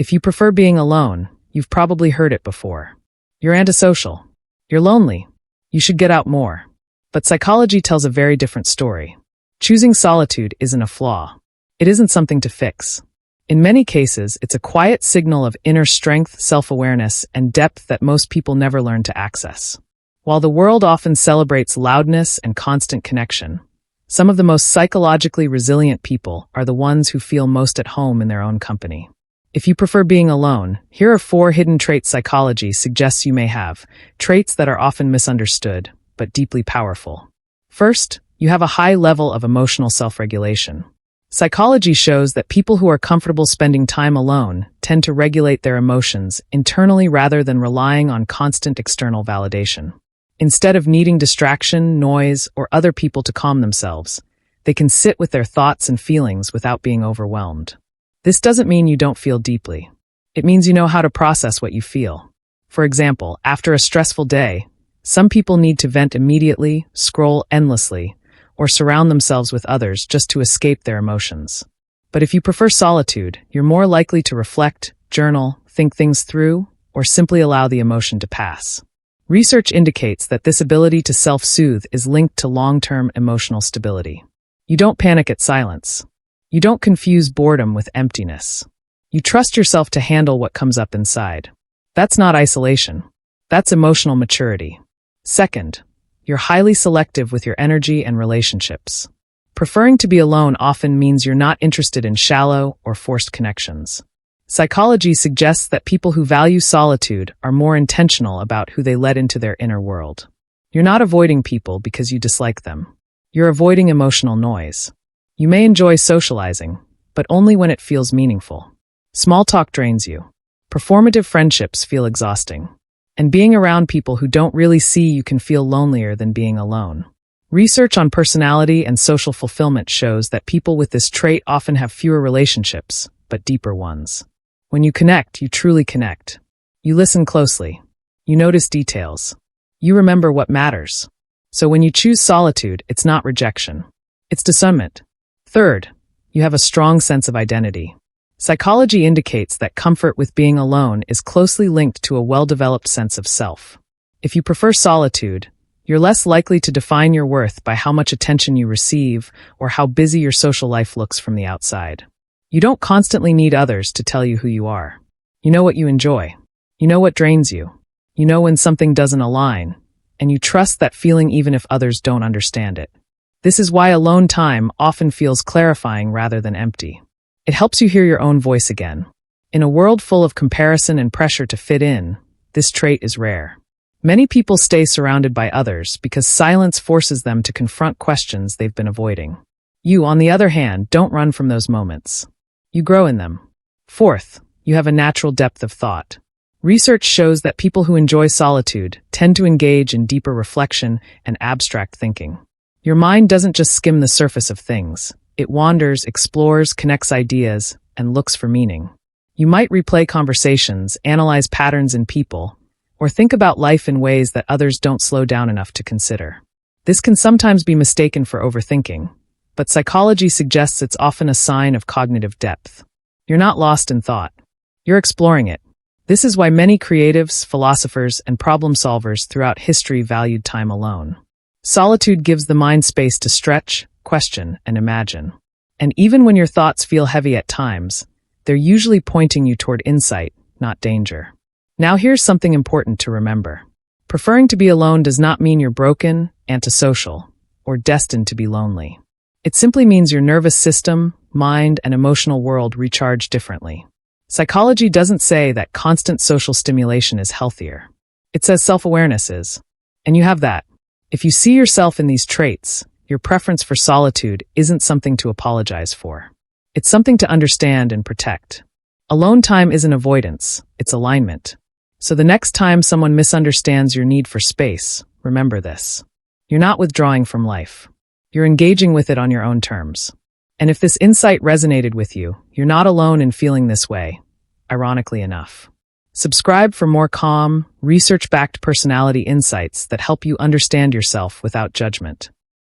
If you prefer being alone, you've probably heard it before. You're antisocial. You're lonely. You should get out more. But psychology tells a very different story. Choosing solitude isn't a flaw. It isn't something to fix. In many cases, it's a quiet signal of inner strength, self-awareness, and depth that most people never learn to access. While the world often celebrates loudness and constant connection, some of the most psychologically resilient people are the ones who feel most at home in their own company. If you prefer being alone, here are 4 hidden traits psychology suggests you may have, traits that are often misunderstood, but deeply powerful. First, you have a high level of emotional self-regulation. Psychology shows that people who are comfortable spending time alone tend to regulate their emotions internally rather than relying on constant external validation. Instead of needing distraction, noise, or other people to calm themselves, they can sit with their thoughts and feelings without being overwhelmed. This doesn't mean you don't feel deeply. It means you know how to process what you feel. For example, after a stressful day, some people need to vent immediately, scroll endlessly, or surround themselves with others just to escape their emotions. But if you prefer solitude, you're more likely to reflect, journal, think things through, or simply allow the emotion to pass. Research indicates that this ability to self-soothe is linked to long-term emotional stability. You don't panic at silence. You don't confuse boredom with emptiness. You trust yourself to handle what comes up inside. That's not isolation. That's emotional maturity. Second, you're highly selective with your energy and relationships. Preferring to be alone often means you're not interested in shallow or forced connections. Psychology suggests that people who value solitude are more intentional about who they let into their inner world. You're not avoiding people because you dislike them. You're avoiding emotional noise. You may enjoy socializing, but only when it feels meaningful. Small talk drains you. Performative friendships feel exhausting. And being around people who don't really see you can feel lonelier than being alone. Research on personality and social fulfillment shows that people with this trait often have fewer relationships, but deeper ones. When you connect, you truly connect. You listen closely. You notice details. You remember what matters. So when you choose solitude, it's not rejection. It's discernment. Third, you have a strong sense of identity. Psychology indicates that comfort with being alone is closely linked to a well-developed sense of self. If you prefer solitude, you're less likely to define your worth by how much attention you receive or how busy your social life looks from the outside. You don't constantly need others to tell you who you are. You know what you enjoy. You know what drains you. You know when something doesn't align, and you trust that feeling even if others don't understand it. This is why alone time often feels clarifying rather than empty. It helps you hear your own voice again. In a world full of comparison and pressure to fit in, this trait is rare. Many people stay surrounded by others because silence forces them to confront questions they've been avoiding. You, on the other hand, don't run from those moments. You grow in them. Fourth, you have a natural depth of thought. Research shows that people who enjoy solitude tend to engage in deeper reflection and abstract thinking. Your mind doesn't just skim the surface of things. It wanders, explores, connects ideas, and looks for meaning. You might replay conversations, analyze patterns in people, or think about life in ways that others don't slow down enough to consider. This can sometimes be mistaken for overthinking, but psychology suggests it's often a sign of cognitive depth. You're not lost in thought. You're exploring it. This is why many creatives, philosophers, and problem solvers throughout history valued time alone. Solitude gives the mind space to stretch, question, and imagine. And even when your thoughts feel heavy at times, they're usually pointing you toward insight, not danger. Now here's something important to remember. Preferring to be alone does not mean you're broken, antisocial, or destined to be lonely. It simply means your nervous system, mind, and emotional world recharge differently. Psychology doesn't say that constant social stimulation is healthier. It says self-awareness is. And you have that. If you see yourself in these traits, your preference for solitude isn't something to apologize for. It's something to understand and protect. Alone time isn't avoidance, it's alignment. So the next time someone misunderstands your need for space, remember this. You're not withdrawing from life. You're engaging with it on your own terms. And if this insight resonated with you, you're not alone in feeling this way, ironically enough. Subscribe for more calm, research-backed personality insights that help you understand yourself without judgment.